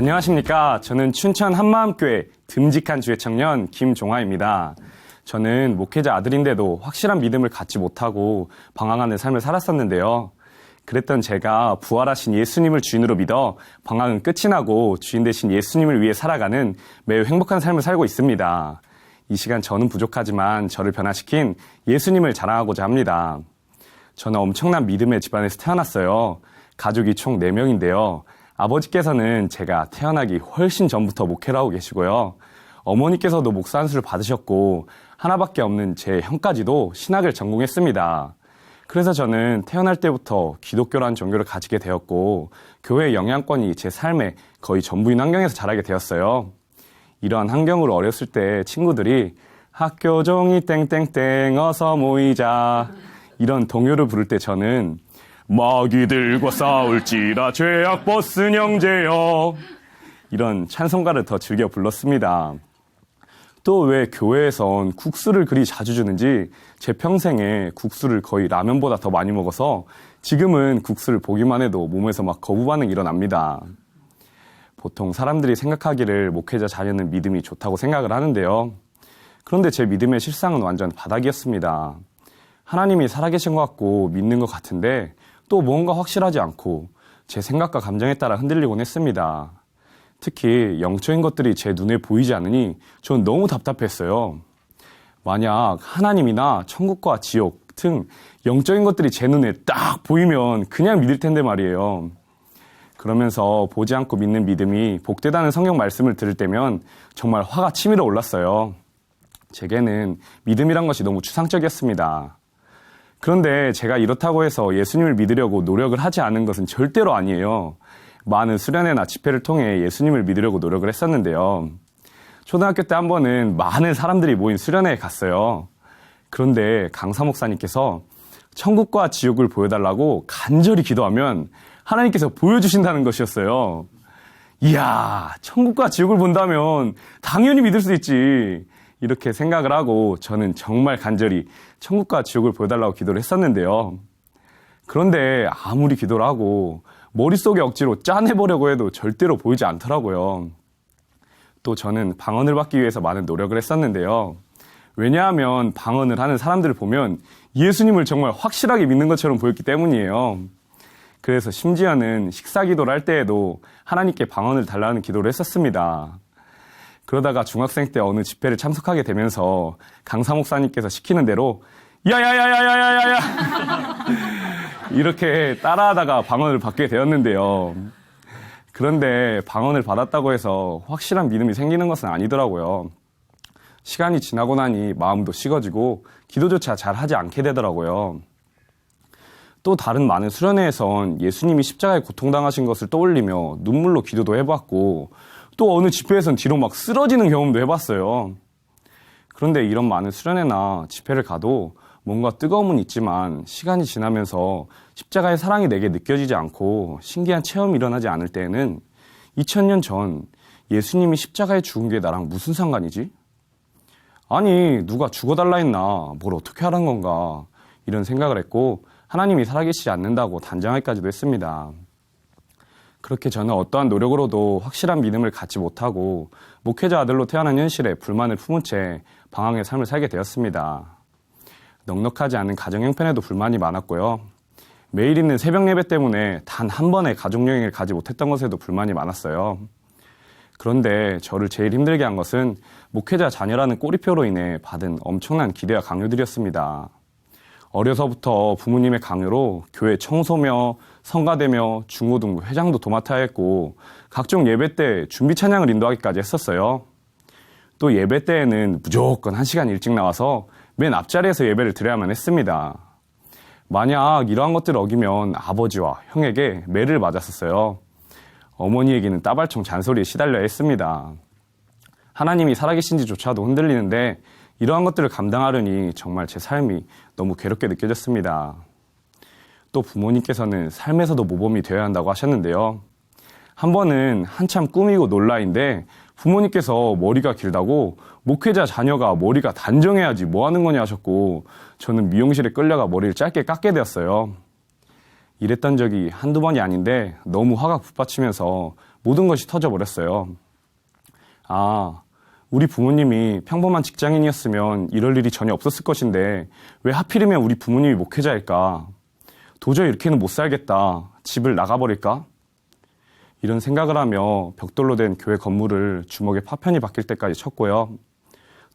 안녕하십니까. 저는 춘천 한마음교회 듬직한 주의 청년 김종화입니다. 저는 목회자 아들인데도 확실한 믿음을 갖지 못하고 방황하는 삶을 살았었는데요. 그랬던 제가 부활하신 예수님을 주인으로 믿어 방황은 끝이 나고 주인 되신 예수님을 위해 살아가는 매우 행복한 삶을 살고 있습니다. 이 시간 저는 부족하지만 저를 변화시킨 예수님을 자랑하고자 합니다. 저는 엄청난 믿음의 집안에서 태어났어요. 가족이 총 4명인데요. 아버지께서는 제가 태어나기 훨씬 전부터 목회를 하고 계시고요. 어머니께서도 목사 안수를 받으셨고 하나밖에 없는 제 형까지도 신학을 전공했습니다. 그래서 저는 태어날 때부터 기독교라는 종교를 가지게 되었고 교회의 영향권이 제 삶의 거의 전부인 환경에서 자라게 되었어요. 이러한 환경으로 어렸을 때 친구들이 학교 종이 땡땡땡 어서 모이자 이런 동요를 부를 때 저는 마귀들과 싸울지라 죄악 벗은 형제여 이런 찬송가를 더 즐겨 불렀습니다. 또 왜 교회에선 국수를 그리 자주 주는지 제 평생에 국수를 거의 라면보다 더 많이 먹어서 지금은 국수를 보기만 해도 몸에서 막 거부 반응이 일어납니다. 보통 사람들이 생각하기를 목회자 자녀는 믿음이 좋다고 생각을 하는데요. 그런데 제 믿음의 실상은 완전 바닥이었습니다. 하나님이 살아계신 것 같고 믿는 것 같은데 또 뭔가 확실하지 않고 제 생각과 감정에 따라 흔들리곤 했습니다. 특히 영적인 것들이 제 눈에 보이지 않으니 전 너무 답답했어요. 만약 하나님이나 천국과 지옥 등 영적인 것들이 제 눈에 딱 보이면 그냥 믿을 텐데 말이에요. 그러면서 보지 않고 믿는 믿음이 복되다는 성경 말씀을 들을 때면 정말 화가 치밀어 올랐어요. 제게는 믿음이란 것이 너무 추상적이었습니다. 그런데 제가 이렇다고 해서 예수님을 믿으려고 노력을 하지 않은 것은 절대로 아니에요. 많은 수련회나 집회를 통해 예수님을 믿으려고 노력을 했었는데요. 초등학교 때 한 번은 많은 사람들이 모인 수련회에 갔어요. 그런데 강사 목사님께서 천국과 지옥을 보여달라고 간절히 기도하면 하나님께서 보여주신다는 것이었어요. 이야, 천국과 지옥을 본다면 당연히 믿을 수 있지. 이렇게 생각을 하고 저는 정말 간절히 천국과 지옥을 보여달라고 기도를 했었는데요. 그런데 아무리 기도를 하고 머릿속에 억지로 짜내보려고 해도 절대로 보이지 않더라고요. 또 저는 방언을 받기 위해서 많은 노력을 했었는데요. 왜냐하면 방언을 하는 사람들을 보면 예수님을 정말 확실하게 믿는 것처럼 보였기 때문이에요. 그래서 심지어는 식사 기도를 할 때에도 하나님께 방언을 달라는 기도를 했었습니다. 그러다가 중학생 때 어느 집회를 참석하게 되면서 강사 목사님께서 시키는 대로 야야야야야야야야 이렇게 따라하다가 방언을 받게 되었는데요. 그런데 방언을 받았다고 해서 확실한 믿음이 생기는 것은 아니더라고요. 시간이 지나고 나니 마음도 식어지고 기도조차 잘 하지 않게 되더라고요. 또 다른 많은 수련회에선 예수님이 십자가에 고통당하신 것을 떠올리며 눈물로 기도도 해봤고 또 어느 집회에선 뒤로 막 쓰러지는 경험도 해봤어요. 그런데 이런 많은 수련회나 집회를 가도 뭔가 뜨거움은 있지만 시간이 지나면서 십자가의 사랑이 내게 느껴지지 않고 신기한 체험이 일어나지 않을 때에는 2000년 전 예수님이 십자가에 죽은 게 나랑 무슨 상관이지? 아니, 누가 죽어달라 했나? 뭘 어떻게 하란 건가? 이런 생각을 했고 하나님이 살아계시지 않는다고 단정하기까지도 했습니다. 그렇게 저는 어떠한 노력으로도 확실한 믿음을 갖지 못하고 목회자 아들로 태어난 현실에 불만을 품은 채 방황의 삶을 살게 되었습니다. 넉넉하지 않은 가정 형편에도 불만이 많았고요. 매일 있는 새벽 예배 때문에 단 한 번의 가족 여행을 가지 못했던 것에도 불만이 많았어요. 그런데 저를 제일 힘들게 한 것은 목회자 자녀라는 꼬리표로 인해 받은 엄청난 기대와 강요들이었습니다. 어려서부터 부모님의 강요로 교회 청소며 성가대며 중고등부 회장도 도맡아야 했고 각종 예배 때 준비 찬양을 인도하기까지 했었어요. 또 예배 때에는 무조건 1시간 일찍 나와서 맨 앞자리에서 예배를 드려야만 했습니다. 만약 이러한 것들을 어기면 아버지와 형에게 매를 맞았었어요. 어머니에게는 따발총 잔소리에 시달려야 했습니다. 하나님이 살아계신지조차도 흔들리는데 이러한 것들을 감당하려니 정말 제 삶이 너무 괴롭게 느껴졌습니다. 또 부모님께서는 삶에서도 모범이 되어야 한다고 하셨는데요. 한 번은 한참 꾸미고 놀라인데 부모님께서 머리가 길다고 목회자 자녀가 머리가 단정해야지 뭐 하는 거냐 하셨고 저는 미용실에 끌려가 머리를 짧게 깎게 되었어요. 이랬던 적이 한두 번이 아닌데 너무 화가 북받치면서 모든 것이 터져버렸어요. 아, 우리 부모님이 평범한 직장인이었으면 이럴 일이 전혀 없었을 것인데 왜 하필이면 우리 부모님이 목회자일까? 도저히 이렇게는 못 살겠다. 집을 나가버릴까? 이런 생각을 하며 벽돌로 된 교회 건물을 주먹에 파편이 박힐 때까지 쳤고요.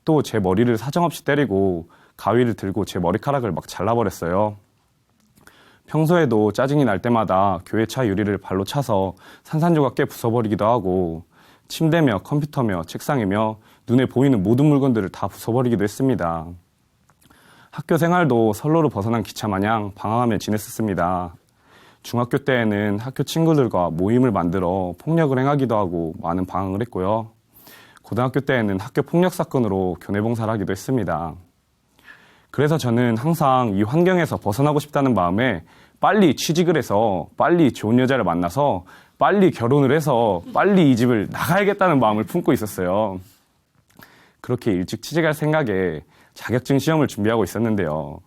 또 제 머리를 사정없이 때리고 가위를 들고 제 머리카락을 막 잘라버렸어요. 평소에도 짜증이 날 때마다 교회 차 유리를 발로 차서 산산조각 깨 부숴버리기도 하고 침대며 컴퓨터며 책상이며 눈에 보이는 모든 물건들을 다 부숴버리기도 했습니다. 학교 생활도 선로로 벗어난 기차 마냥 방황하며 지냈었습니다. 중학교 때에는 학교 친구들과 모임을 만들어 폭력을 행하기도 하고 많은 방황을 했고요. 고등학교 때에는 학교 폭력 사건으로 교내 봉사를 하기도 했습니다. 그래서 저는 항상 이 환경에서 벗어나고 싶다는 마음에 빨리 취직을 해서 빨리 좋은 여자를 만나서 빨리 결혼을 해서 빨리 이 집을 나가야겠다는 마음을 품고 있었어요. 그렇게 일찍 취직할 생각에 자격증 시험을 준비하고 있었는데요.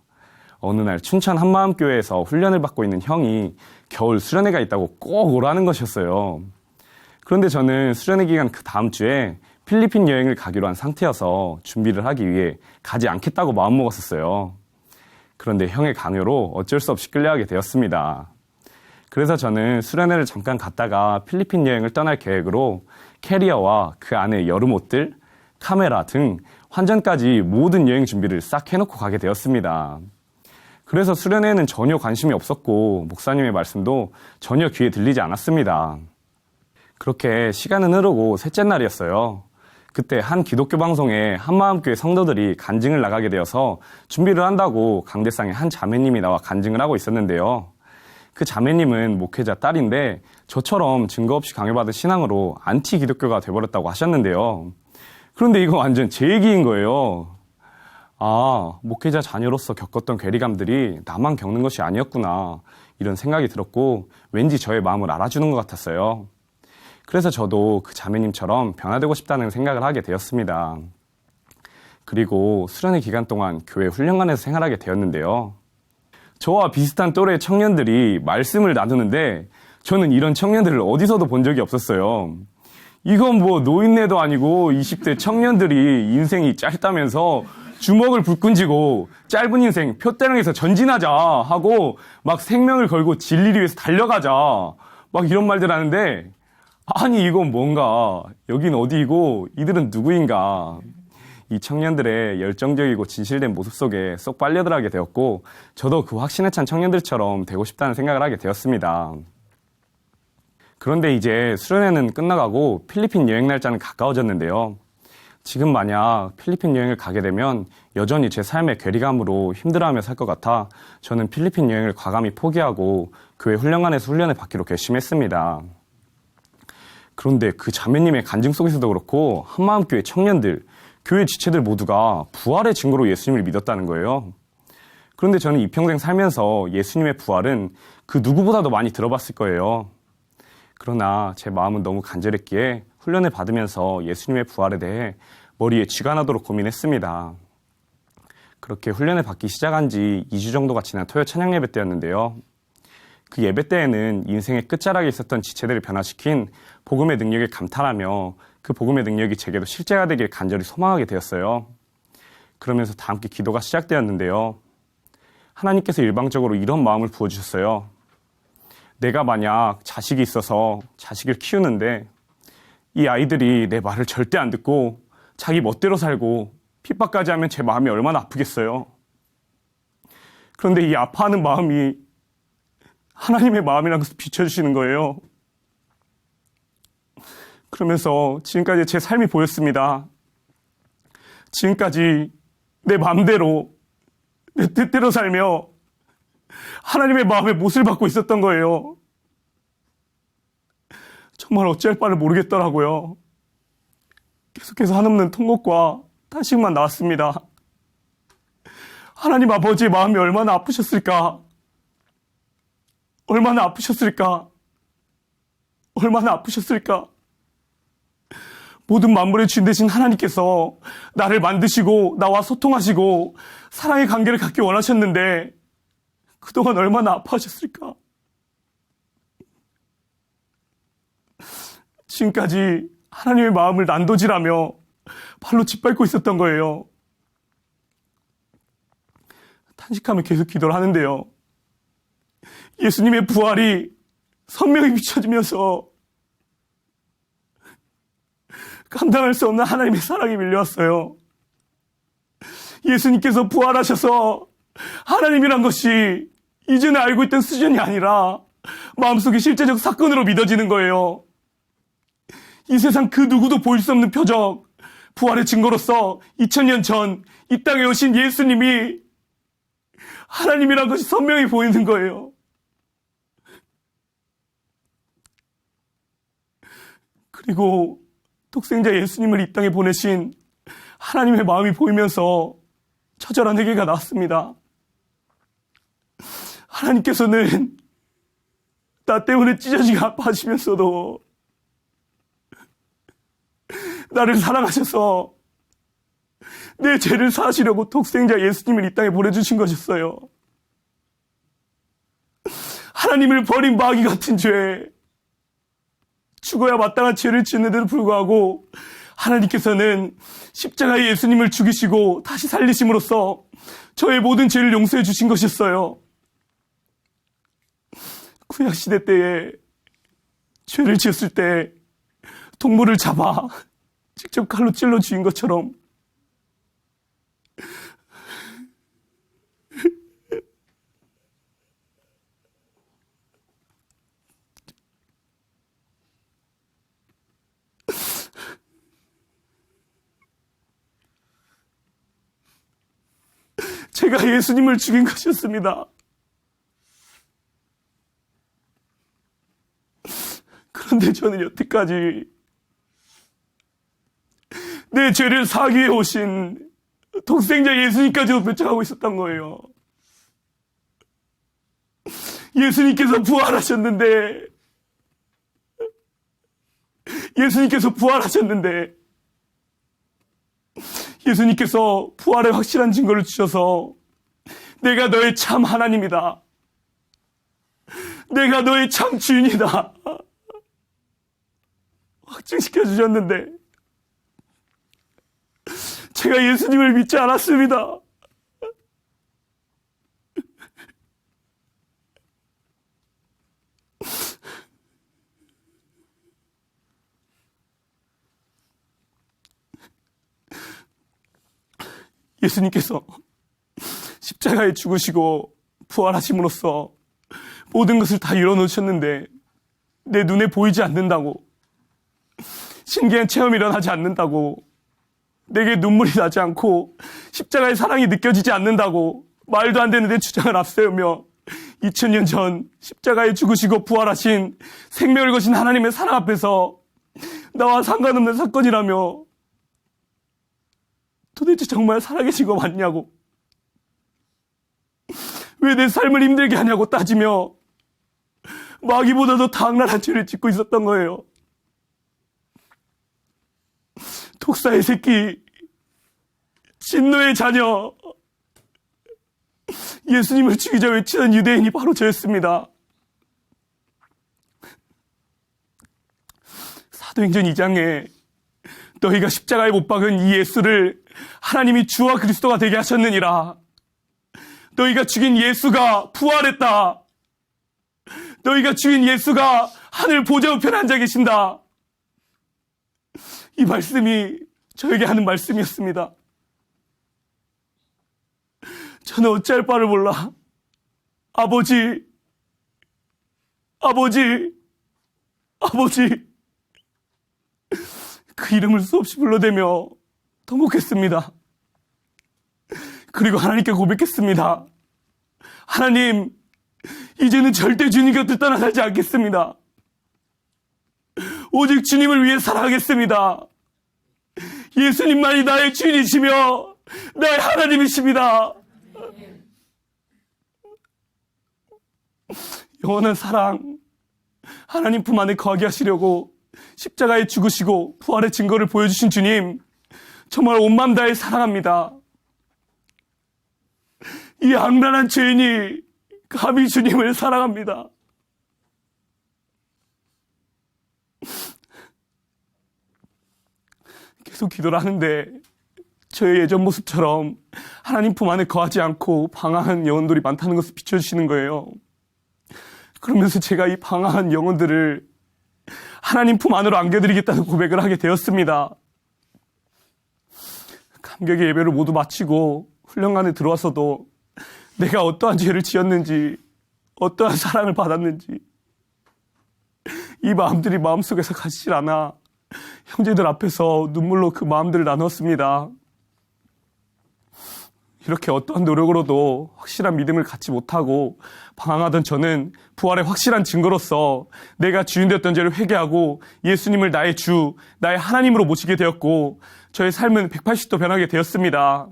어느 날 춘천 한마음교회에서 훈련을 받고 있는 형이 겨울 수련회가 있다고 꼭 오라는 것이었어요. 그런데 저는 수련회 기간 그 다음 주에 필리핀 여행을 가기로 한 상태여서 준비를 하기 위해 가지 않겠다고 마음먹었었어요. 그런데 형의 강요로 어쩔 수 없이 끌려가게 되었습니다. 그래서 저는 수련회를 잠깐 갔다가 필리핀 여행을 떠날 계획으로 캐리어와 그 안에 여름 옷들, 카메라 등 환전까지 모든 여행 준비를 싹 해놓고 가게 되었습니다. 그래서 수련회에는 전혀 관심이 없었고 목사님의 말씀도 전혀 귀에 들리지 않았습니다. 그렇게 시간은 흐르고 셋째 날이었어요. 그때 한 기독교 방송에 한마음교회 성도들이 간증을 나가게 되어서 준비를 한다고 강대상의 한 자매님이 나와 간증을 하고 있었는데요. 그 자매님은 목회자 딸인데 저처럼 증거 없이 강요받은 신앙으로 안티 기독교가 돼버렸다고 하셨는데요. 그런데 이거 완전 제 얘기인 거예요. 아, 목회자 자녀로서 겪었던 괴리감들이 나만 겪는 것이 아니었구나 이런 생각이 들었고 왠지 저의 마음을 알아주는 것 같았어요. 그래서 저도 그 자매님처럼 변화되고 싶다는 생각을 하게 되었습니다. 그리고 수련회 기간 동안 교회 훈련관에서 생활하게 되었는데요. 저와 비슷한 또래 청년들이 말씀을 나누는데 저는 이런 청년들을 어디서도 본 적이 없었어요. 이건 뭐 노인네도 아니고 20대 청년들이 인생이 짧다면서 주먹을 불끈 쥐고 짧은 인생 표대령에서 전진하자 하고 막 생명을 걸고 진리를 위해서 달려가자 막 이런 말들 하는데 아니 이건 뭔가 여긴 어디이고 이들은 누구인가. 이 청년들의 열정적이고 진실된 모습 속에 쏙 빨려들어가게 되었고 저도 그 확신에 찬 청년들처럼 되고 싶다는 생각을 하게 되었습니다. 그런데 이제 수련회는 끝나가고 필리핀 여행 날짜는 가까워졌는데요. 지금 만약 필리핀 여행을 가게 되면 여전히 제 삶의 괴리감으로 힘들어하며 살 것 같아 저는 필리핀 여행을 과감히 포기하고 교회 훈련관에서 훈련을 받기로 결심했습니다. 그런데 그 자매님의 간증 속에서도 그렇고 한마음교회 청년들, 교회 지체들 모두가 부활의 증거로 예수님을 믿었다는 거예요. 그런데 저는 이평생 살면서 예수님의 부활은 그 누구보다도 많이 들어봤을 거예요. 그러나 제 마음은 너무 간절했기에 훈련을 받으면서 예수님의 부활에 대해 머리에 쥐가 나도록 고민했습니다. 그렇게 훈련을 받기 시작한 지 2주 정도가 지난 토요 찬양 예배 때였는데요. 그 예배 때에는 인생의 끝자락에 있었던 지체들을 변화시킨 복음의 능력에 감탄하며 그 복음의 능력이 제게도 실제가 되길 간절히 소망하게 되었어요. 그러면서 다 함께 기도가 시작되었는데요. 하나님께서 일방적으로 이런 마음을 부어주셨어요. 내가 만약 자식이 있어서 자식을 키우는데 이 아이들이 내 말을 절대 안 듣고 자기 멋대로 살고 핍박까지 하면 제 마음이 얼마나 아프겠어요. 그런데 이 아파하는 마음이 하나님의 마음이라는 것을 비춰주시는 거예요. 그러면서 지금까지 제 삶이 보였습니다. 지금까지 내 마음대로 내 뜻대로 살며 하나님의 마음에 못을 받고 있었던 거예요. 정말 어찌할 바를 모르겠더라고요. 계속해서 한없는 통곡과 탄식만 나왔습니다. 하나님 아버지의 마음이 얼마나 아프셨을까? 얼마나 아프셨을까? 얼마나 아프셨을까? 모든 만물의 주인 되신 하나님께서 나를 만드시고 나와 소통하시고 사랑의 관계를 갖기 원하셨는데 그동안 얼마나 아파하셨을까? 지금까지 하나님의 마음을 난도질하며 발로 짓밟고 있었던 거예요. 탄식하며 계속 기도를 하는데요. 예수님의 부활이 선명히 비춰지면서 감당할 수 없는 하나님의 사랑이 밀려왔어요. 예수님께서 부활하셔서 하나님이란 것이 이전에 알고 있던 수준이 아니라 마음속에 실제적 사건으로 믿어지는 거예요. 이 세상 그 누구도 보일 수 없는 표적, 부활의 증거로서 2000년 전 이 땅에 오신 예수님이 하나님이란 것이 선명히 보이는 거예요. 그리고 독생자 예수님을 이 땅에 보내신 하나님의 마음이 보이면서 처절한 회개가 나왔습니다. 하나님께서는 나 때문에 찢어지게 아파하시면서도 나를 사랑하셔서 내 죄를 사하시려고 독생자 예수님을 이 땅에 보내주신 것이었어요. 하나님을 버린 마귀 같은 죄, 죽어야 마땅한 죄를 짓는데도 불구하고 하나님께서는 십자가에 예수님을 죽이시고 다시 살리심으로써 저의 모든 죄를 용서해 주신 것이었어요. 구약시대 때에 죄를 지었을 때 동물을 잡아 직접 칼로 찔러 죽인 것처럼 제가 예수님을 죽인 것이었습니다. 그런데 저는 여태까지 내 죄를 사기 위해 오신 독생자 예수님까지도 쫓아가고 있었던 거예요. 예수님께서 부활하셨는데 예수님께서 부활의 확실한 증거를 주셔서 내가 너의 참 하나님이다. 내가 너의 참 주인이다. 확증시켜 주셨는데 제가 예수님을 믿지 않았습니다. 예수님께서 십자가에 죽으시고 부활하심으로써 모든 것을 다 이뤄놓으셨는데 내 눈에 보이지 않는다고, 신기한 체험이 일어나지 않는다고, 내게 눈물이 나지 않고 십자가의 사랑이 느껴지지 않는다고 말도 안 되는 데 주장을 앞세우며 2000년 전 십자가에 죽으시고 부활하신 생명을 거신 하나님의 사랑 앞에서 나와 상관없는 사건이라며 도대체 정말 살아계신 거 맞냐고, 왜 내 삶을 힘들게 하냐고 따지며 마귀보다도 더 악랄한 죄를 짓고 있었던 거예요. 독사의 새끼, 진노의 자녀, 예수님을 죽이자 외치던 유대인이 바로 저였습니다. 사도행전 2장에 너희가 십자가에 못 박은 이 예수를 하나님이 주와 그리스도가 되게 하셨느니라. 너희가 죽인 예수가 부활했다. 너희가 죽인 예수가 하늘 보좌 우편에 앉아 계신다. 이 말씀이 저에게 하는 말씀이었습니다. 저는 어찌할 바를 몰라 아버지 그 이름을 수없이 불러대며 통곡했습니다. 그리고 하나님께 고백했습니다. 하나님, 이제는 절대 주님 곁을 떠나 살지 않겠습니다. 오직 주님을 위해 살아가겠습니다. 예수님만이 나의 주인이시며 나의 하나님이십니다. 영원한 사랑, 하나님 품 안에 거하게 하시려고 십자가에 죽으시고 부활의 증거를 보여주신 주님, 정말 온 마음 다해 사랑합니다. 이 악랄한 죄인이 감히 주님을 사랑합니다. 계속 기도를 하는데 저의 예전 모습처럼 하나님 품 안에 거하지 않고 방황한 영혼들이 많다는 것을 비춰주시는 거예요. 그러면서 제가 이 방황한 영혼들을 하나님 품 안으로 안겨드리겠다는 고백을 하게 되었습니다. 감격의 예배를 모두 마치고 훈련관에 들어와서도 내가 어떠한 죄를 지었는지, 어떠한 사랑을 받았는지 이 마음들이 마음속에서 가시질 않아 형제들 앞에서 눈물로 그 마음들을 나눴습니다. 이렇게 어떠한 노력으로도 확실한 믿음을 갖지 못하고 방황하던 저는 부활의 확실한 증거로서 내가 주인 되었던 죄를 회개하고 예수님을 나의 주, 나의 하나님으로 모시게 되었고 저의 삶은 180도 변하게 되었습니다.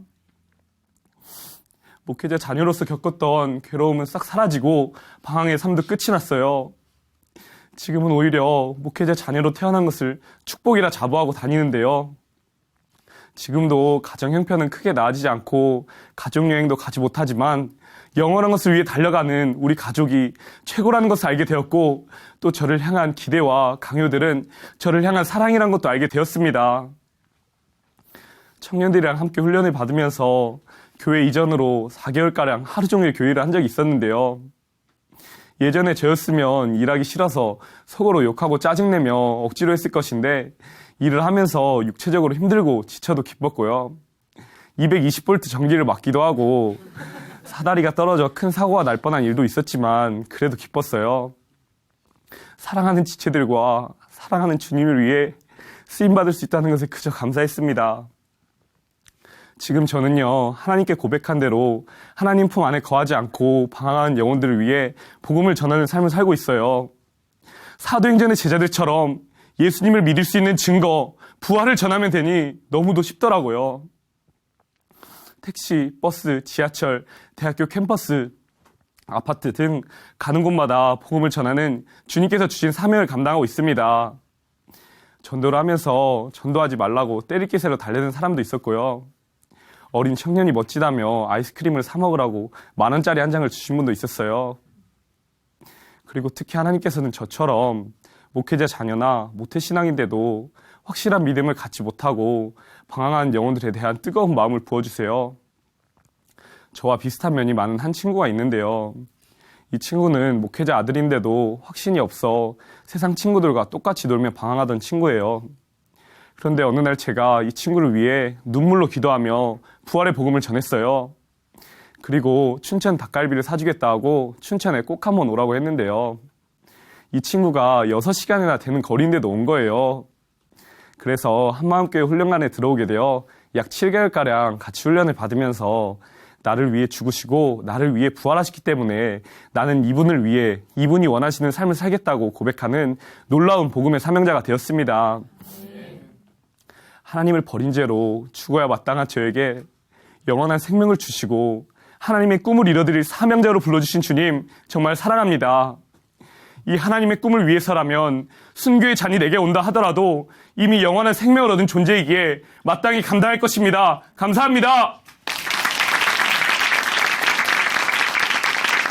목회자 자녀로서 겪었던 괴로움은 싹 사라지고 방황의 삶도 끝이 났어요. 지금은 오히려 목회자 자녀로 태어난 것을 축복이라 자부하고 다니는데요. 지금도 가정 형편은 크게 나아지지 않고 가족여행도 가지 못하지만 영원한 것을 위해 달려가는 우리 가족이 최고라는 것을 알게 되었고 또 저를 향한 기대와 강요들은 저를 향한 사랑이란 것도 알게 되었습니다. 청년들이랑 함께 훈련을 받으면서 교회 이전으로 4개월가량 하루 종일 교회를 한 적이 있었는데요. 예전에 저였으면 일하기 싫어서 속으로 욕하고 짜증내며 억지로 했을 것인데 일을 하면서 육체적으로 힘들고 지쳐도 기뻤고요. 220V 전기를 맞기도 하고 사다리가 떨어져 큰 사고가 날 뻔한 일도 있었지만 그래도 기뻤어요. 사랑하는 지체들과 사랑하는 주님을 위해 쓰임받을 수 있다는 것에 그저 감사했습니다. 지금 저는요, 하나님께 고백한 대로 하나님 품 안에 거하지 않고 방황하는 영혼들을 위해 복음을 전하는 삶을 살고 있어요. 사도행전의 제자들처럼 예수님을 믿을 수 있는 증거, 부활을 전하면 되니 너무도 쉽더라고요. 택시, 버스, 지하철, 대학교 캠퍼스, 아파트 등 가는 곳마다 복음을 전하는 주님께서 주신 사명을 감당하고 있습니다. 전도를 하면서 전도하지 말라고 때릴 기세로 달래는 사람도 있었고요. 어린 청년이 멋지다며 아이스크림을 사 먹으라고 10,000원짜리 한 장을 주신 분도 있었어요. 그리고 특히 하나님께서는 저처럼 목회자 자녀나 모태신앙인데도 확실한 믿음을 갖지 못하고 방황한 영혼들에 대한 뜨거운 마음을 부어주세요. 저와 비슷한 면이 많은 한 친구가 있는데요. 이 친구는 목회자 아들인데도 확신이 없어 세상 친구들과 똑같이 놀며 방황하던 친구예요. 그런데 어느 날 제가 이 친구를 위해 눈물로 기도하며 부활의 복음을 전했어요. 그리고 춘천 닭갈비를 사주겠다 하고 춘천에 꼭 한번 오라고 했는데요. 이 친구가 6시간이나 되는 거리인데도 온 거예요. 그래서 한마음교회 훈련관에 들어오게 되어 약 7개월가량 같이 훈련을 받으면서 나를 위해 죽으시고 나를 위해 부활하셨기 때문에 나는 이분을 위해 이분이 원하시는 삶을 살겠다고 고백하는 놀라운 복음의 사명자가 되었습니다. 하나님을 버린 죄로 죽어야 마땅한 저에게 영원한 생명을 주시고 하나님의 꿈을 이뤄드릴 사명자로 불러주신 주님 정말 사랑합니다. 이 하나님의 꿈을 위해서라면 순교의 잔이 내게 온다 하더라도 이미 영원한 생명을 얻은 존재이기에 마땅히 감당할 것입니다. 감사합니다.